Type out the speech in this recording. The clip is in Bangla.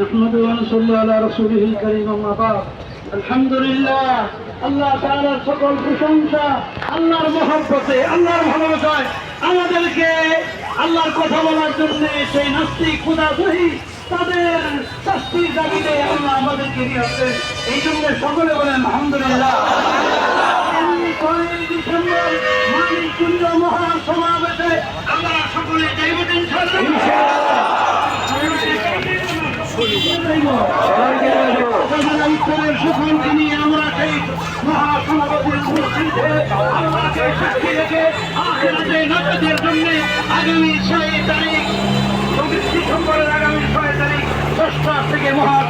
نحمده ونصلي على رسوله الكريم أما بعد الحمد لله আল্লাহ তাআলার সকল প্রশংসা আল্লাহর মহব্বতে আল্লাহর ভালোবাসায় আমাদেরকে আল্লাহর কথা বলার জন্য সেই নাস্তিক খোদাদ্রোহী তাদের শাস্তির দাবিতে আল্লাহ আমাদেরকে নিয়ে আসছেন। এই জন্য সকলে বলেন আলহামদুলিল্লাহ। ডিসেম্বর মানিককুঞ্জ মহাসমাবেশে আমরা সকলে যাইব উত্তরের সুফলকে নিয়ে আমরা সেই মহাসমাবেশের উপস্থিত হয়ে আল্লাহকে সাক্ষী রেখে আখিরাতে নাজাতের জন্য আগামী 6